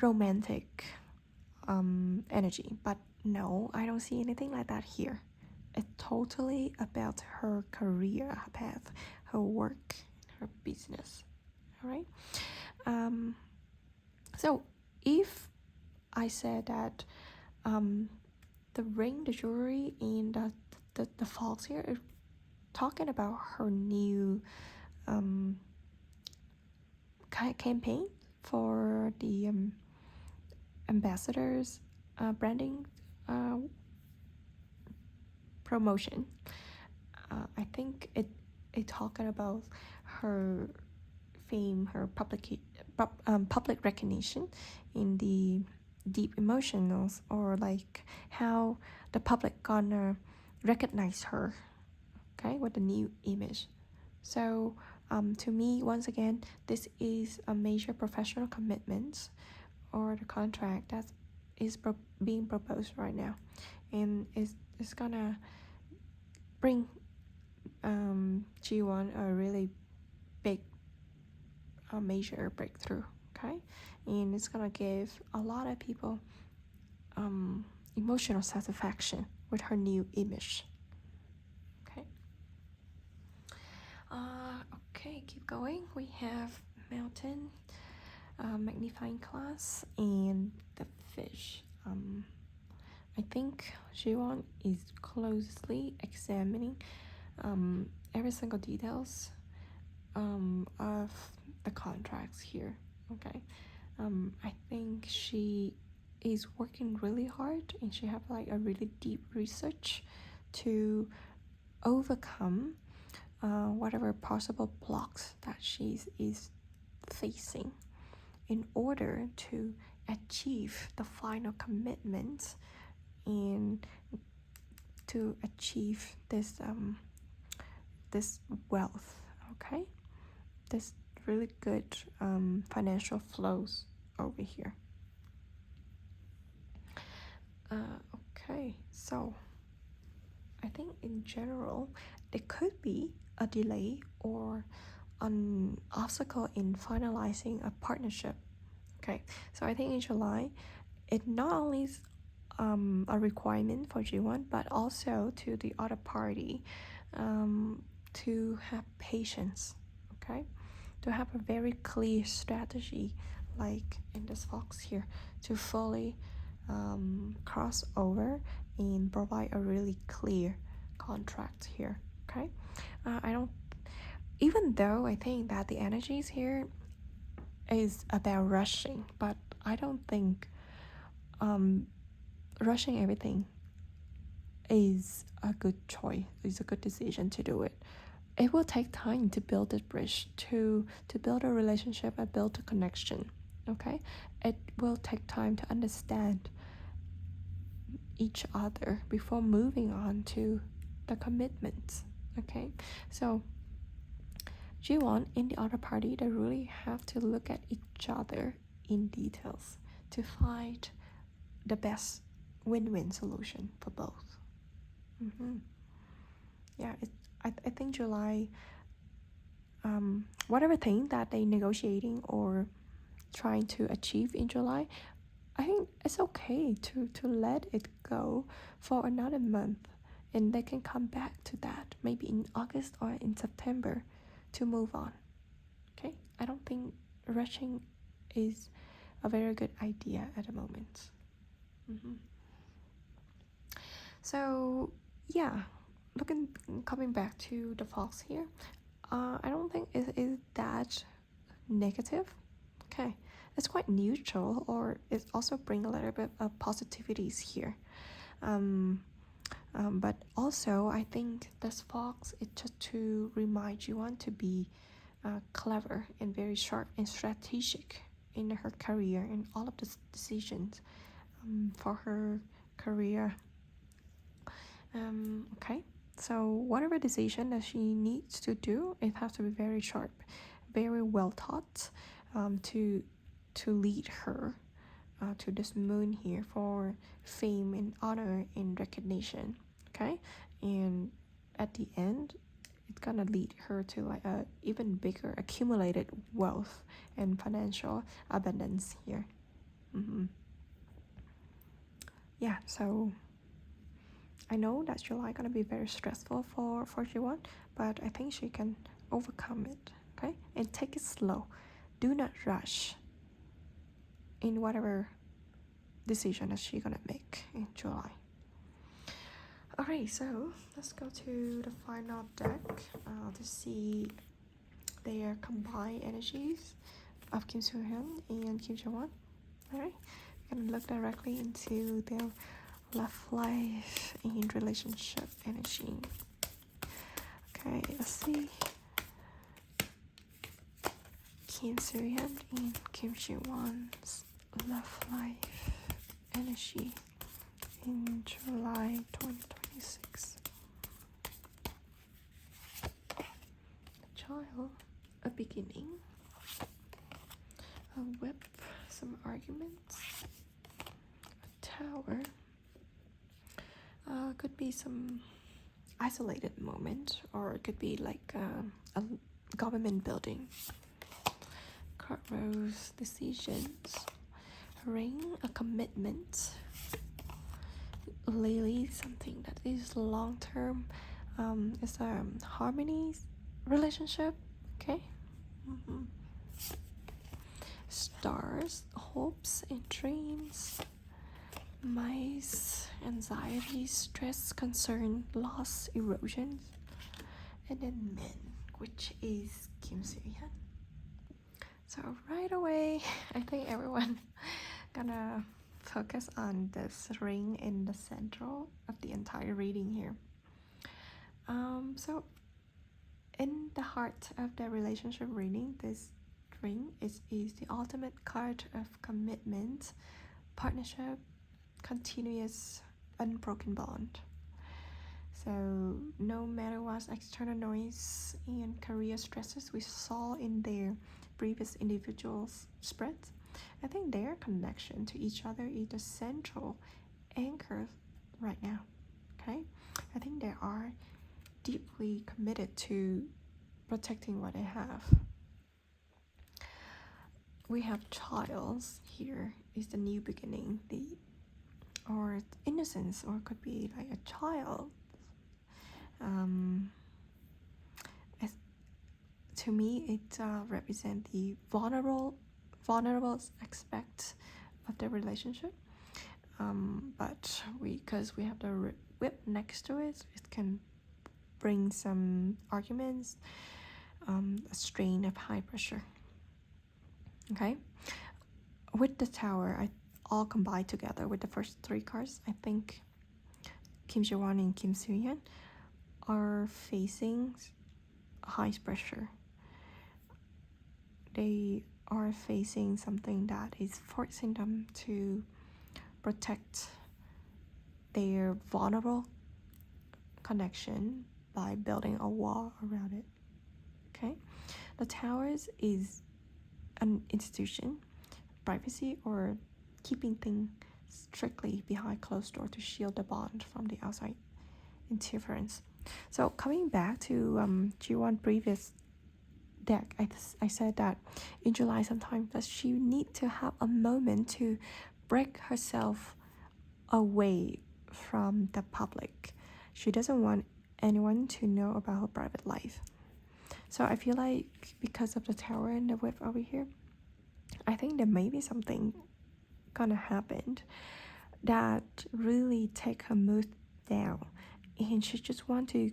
romantic energy, but no, I don't see anything like that here. It's totally about her career path, her work, her business. All right. So if I said that the ring, the jewelry, and the fox here is talking about her new campaign for the ambassadors branding promotion. I think it talking about her fame, her public recognition in the deep emotionals, or like how the public gonna recognize her, okay, with the new image. So to me, once again, this is a major professional commitment or the contract that is being proposed right now, and it's gonna bring G1 a really big major breakthrough, okay, and it's gonna give a lot of people emotional satisfaction with her new image. Okay. Okay, keep going. We have mountain, magnifying glass, and the fish. I think Jiwon is closely examining every single details of the contracts here. Okay, I think she is working really hard, and she have like a really deep research to overcome whatever possible blocks that she is facing in order to achieve the final commitment and to achieve this this wealth, okay, this really good financial flows over here. Okay, so I think in general there could be a delay or an obstacle in finalizing a partnership. Okay, so I think in July it not only is a requirement for G1 but also to the other party to have patience, okay, to have a very clear strategy, like in this fox here, to fully cross over and provide a really clear contract here. Okay, I don't, even though I think that the energies here is about rushing, but I don't think rushing everything is a good choice, is a good decision to do it. It will take time to build this bridge, to build a relationship and build a connection. Okay, it will take time to understand each other before moving on to the commitments. Okay, so Jiwon in the other party, they really have to look at each other in details to find the best win-win solution for both. Yeah, I think July, whatever thing that they negotiating or trying to achieve in July, I think it's okay to let it go for another month, and they can come back to that maybe in August or in September to move on. Okay, I don't think rushing is a very good idea at the moment. So yeah, coming back to the fox here, I don't think it is that negative. Okay, it's quite neutral, or it also bring a little bit of positivities here. But also I think this fox is just to remind you want to be clever and very sharp and strategic in her career and all of the decisions for her career. Okay, so whatever decision that she needs to do, it has to be very sharp, very well thought, to lead her to this moon here for fame and honor and recognition. Okay, and at the end, it's gonna lead her to like a even bigger accumulated wealth and financial abundance here. Yeah, so I know that July gonna be very stressful for Jiwon, but I think she can overcome it. Okay, and take it slow. Do not rush in whatever decision that she gonna make in July. Alright, so let's go to the final deck to see their combined energies of Kim Soo Hyun and Kim Jong-un. Alright, we're gonna look directly into their love life and relationship energy. Okay, let's see. Kim Soo Hyun and Kim Jong-un's love life energy in July 2026. A child, a beginning, a whip, some arguments, a tower, could be some isolated moment, or it could be like a government building. Card rose, decisions, ring, a commitment, lily, something that is long term. It's a harmony relationship. Okay. Stars, hopes and dreams, mice, anxiety, stress, concern, loss, erosion, and then men, which is Kim Soo Hyun. So right away, I think everyone gonna focus on this ring in the central of the entire reading here. So in the heart of the relationship reading, this ring is the ultimate card of commitment, partnership, continuous, unbroken bond. So no matter what external noise and career stresses we saw in their previous individuals spreads, I think their connection to each other is the central anchor right now. Okay, I think they are deeply committed to protecting what they have. We have childs here is the new beginning, or innocence, or could be like a child. To me, it represents the vulnerable aspect of the relationship. But because we have the whip next to it, it can bring some arguments, a strain of high pressure. Okay, with the Tower, I all combined together with the first three cards, I think Kim Soo Hyun and Kim Soo Hyun are facing high pressure. They are facing something that is forcing them to protect their vulnerable connection by building a wall around it. Okay, the Towers is an institution, privacy, or keeping things strictly behind closed door to shield the bond from the outside interference. So coming back to G1 previous deck, I said that in July sometimes that she need to have a moment to break herself away from the public. She doesn't want anyone to know about her private life. So I feel like because of the Tower and the Whip over here, I think there may be something gonna happen that really take her mood down, and she just want to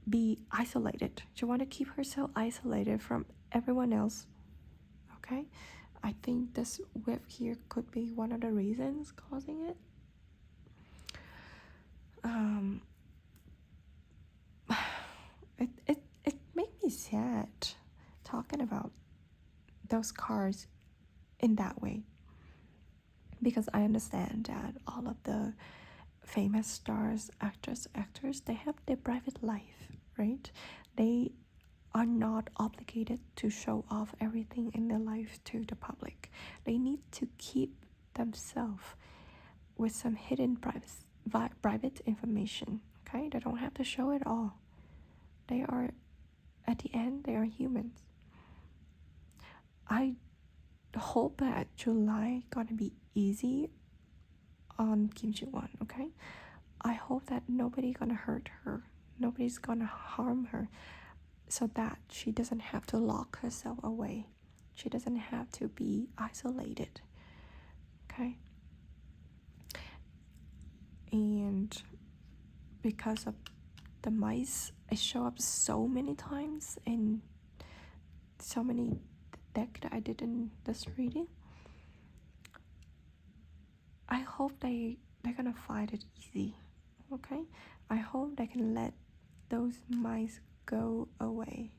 be isolated. She want to keep herself isolated from everyone else. Okay, I think this Whip here could be one of the reasons causing it. It made me sad talking about those cards in that way, because I understand that all of the famous stars, actors, they have their private life, right? They are not obligated to show off everything in their life to the public. They need to keep themselves with some hidden private information. Okay, they don't have to show it all. They are, at the end, they are humans. I hope that July gonna be easy on Kim Soo Hyun. Okay, I hope that nobody gonna hurt her, nobody's gonna harm her, so that she doesn't have to lock herself away. She doesn't have to be isolated. Okay, and because of the mice, I show up so many times in so many deck that I did in this reading. I hope they're gonna find it easy. Okay, I hope they can let those mice go away.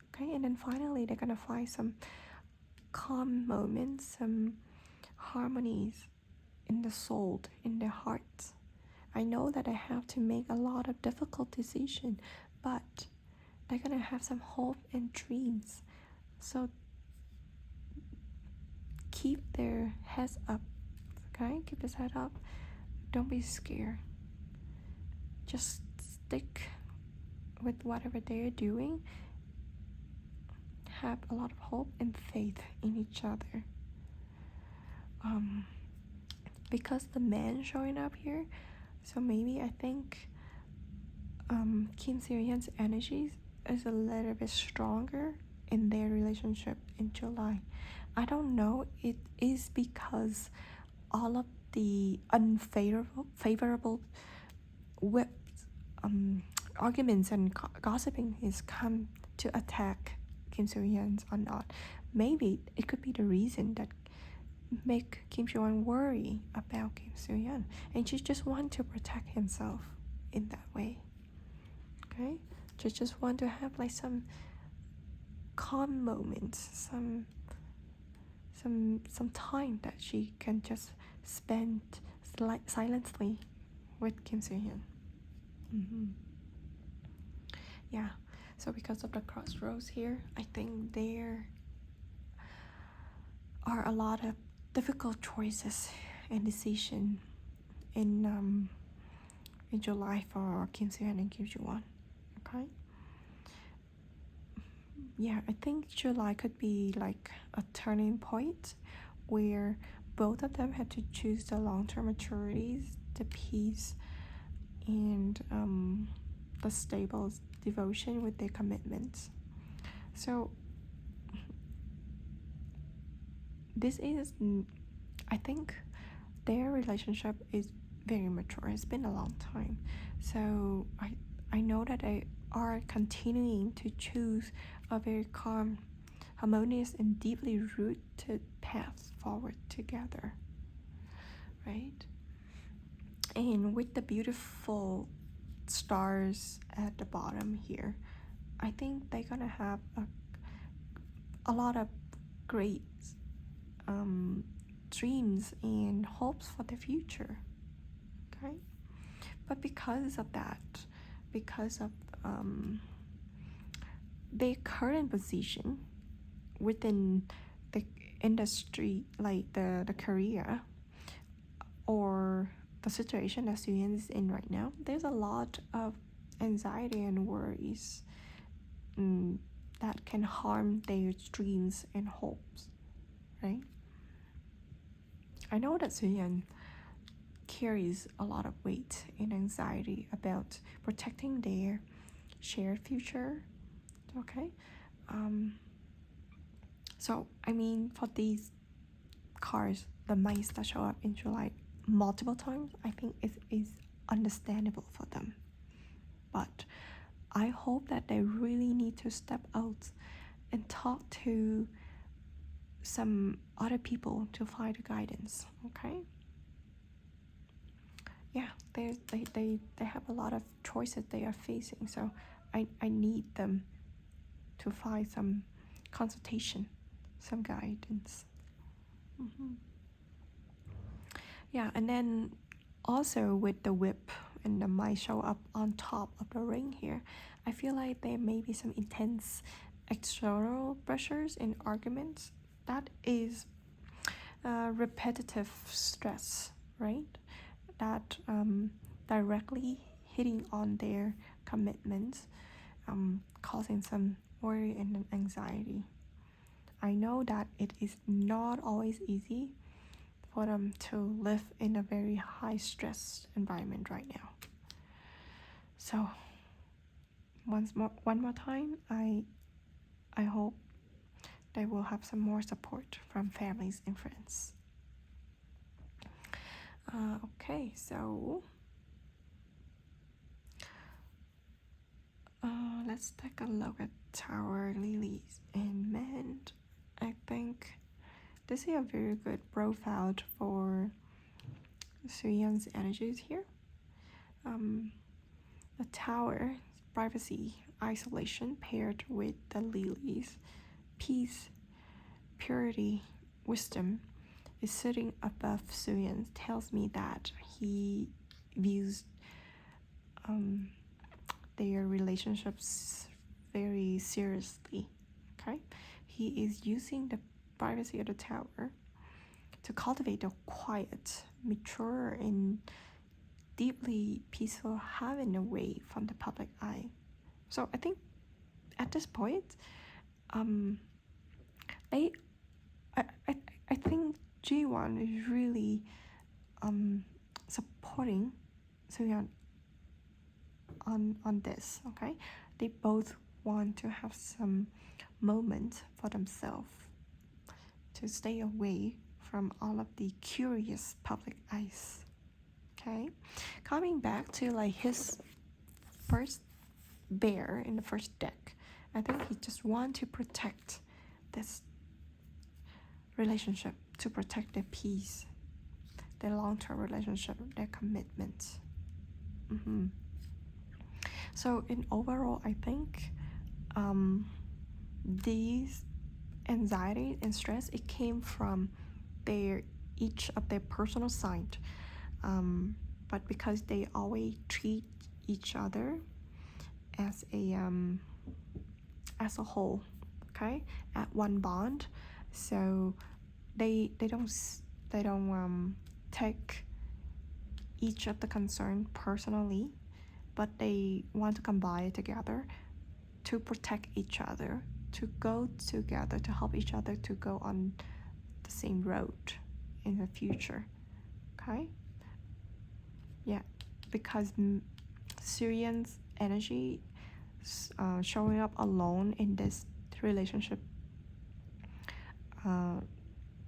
Okay, and then finally they're gonna find some calm moments, some harmonies in the soul, in their hearts. I know that I have to make a lot of difficult decisions, but they're gonna have some hope and dreams. So keep their heads up. Okay, keep his head up. Don't be scared. Just stick with whatever they're doing. Have a lot of hope and faith in each other. Because the man showing up here, so maybe I think Kim Soo Hyun's energies is a little bit stronger in their relationship in July. I don't know, it is because all of the unfavorable arguments and gossiping is come to attack Kim Soo Hyun or not. Maybe it could be the reason that make Kim Soo Hyun worry about Kim Soo Hyun, and she just want to protect himself in that way. Okay, she just want to have like some calm moments, some time that she can just spend silently with Kim Soo Hyun. Yeah, so because of the crossroads here, I think there are a lot of difficult choices and decision in July for Kim Soo Hyun and Kim Soo Hyun. Okay. Yeah, I think July could be like a turning point where both of them had to choose the long-term maturities, the peace, and the stable devotion with their commitments. So this is, I think their relationship is very mature. It's been a long time, so I know that they are continuing to choose a very calm, harmonious, and deeply rooted path forward together, right? And with the beautiful stars at the bottom here, I think they're gonna have a lot of great dreams and hopes for the future, okay? But because of that, because of their current position within the industry, like the career or the situation that Soo Hyun is in right now, there's a lot of anxiety and worries that can harm their dreams and hopes, right? I know that Soo Hyun carries a lot of weight and anxiety about protecting their shared future, okay? So I mean, for these cars, the mice that show up in July multiple times, I think it is understandable for them. But I hope that they really need to step out and talk to some other people to find guidance, okay? Yeah, they have a lot of choices they are facing, so I need them to find some consultation, some guidance. Yeah, and then also with the whip and the might show up on top of the ring here, I feel like there may be some intense external pressures and arguments. That is repetitive stress, right? That directly hitting on their commitments, causing some worry and anxiety. I know that it is not always easy for them to live in a very high stress environment right now. So one more time, I hope they will have some more support from families and friends. Okay, so let's take a look at Tower, Lilies, and Men. I think this is a very good profile for Soo Hyun's energies here. The Tower, privacy, isolation, paired with the Lilies, peace, purity, wisdom, is sitting above Soo Hyun, tells me that he views their relationships very seriously, okay? He is using the privacy of the Tower to cultivate a quiet, mature, and deeply peaceful haven away from the public eye. So I think at this point, I think G1 is really supporting Soo Hyun on this, okay? They both want to have some moment for themselves to stay away from all of the curious public eyes, okay? Coming back to like his first bear in the first deck, I think he just want to protect this relationship, to protect their peace, their long-term relationship, their commitment. So in overall, I think these anxiety and stress, it came from each of their personal side, but because they always treat each other as a whole, okay, at one bond, so they don't take each of the concern personally, but they want to combine it together to protect each other, to go together, to help each other to go on the same road in the future, okay? Yeah, because Syrian's energy showing up alone in this relationship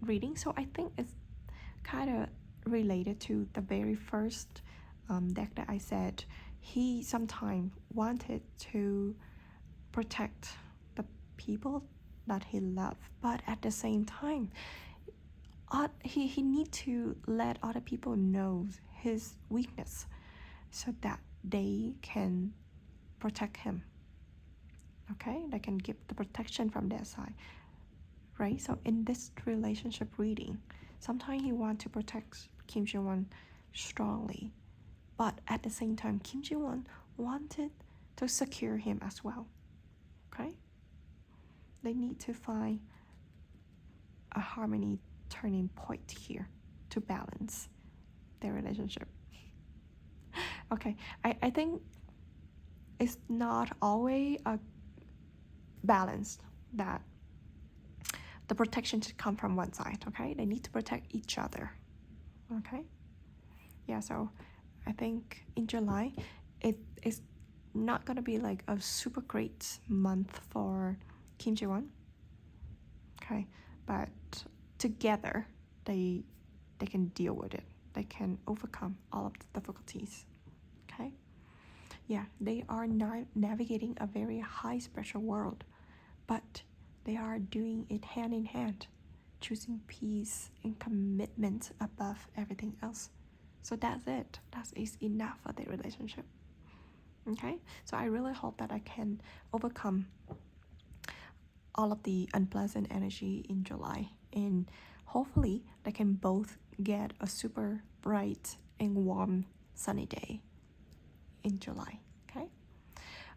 reading, so I think it's kind of related to the very first deck that I said. He sometimes wanted to protect the people that he loved, but at the same time, he need to let other people know his weakness so that they can protect him. Okay, they can give the protection from their side, right? So in this relationship reading, sometimes he want to protect Kim Soo Hyun strongly, but at the same time, Kim Soo Hyun wanted to secure him as well. Okay, they need to find a harmony turning point here to balance their relationship. Okay, I think it's not always a balance that the protection should come from one side. Okay, they need to protect each other. Okay, yeah, so I think in July it is not gonna be like a super great month for Kim Soo Hyun. Okay, but together they can deal with it. They can overcome all of the difficulties. Okay, yeah, they are navigating a very high spiritual world, but they are doing it hand in hand, choosing peace and commitment above everything else. So that's it. That is enough for their relationship. Okay, so I really hope that I can overcome all of the unpleasant energy in July, and hopefully they can both get a super bright and warm sunny day in July. Okay,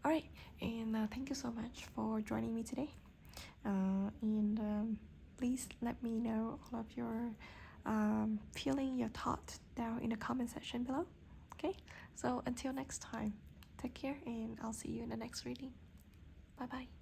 all right, and thank you so much for joining me today, and please let me know all of your feeling, your thoughts down in the comment section below. Okay, so until next time, take care, and I'll see you in the next reading. Bye bye.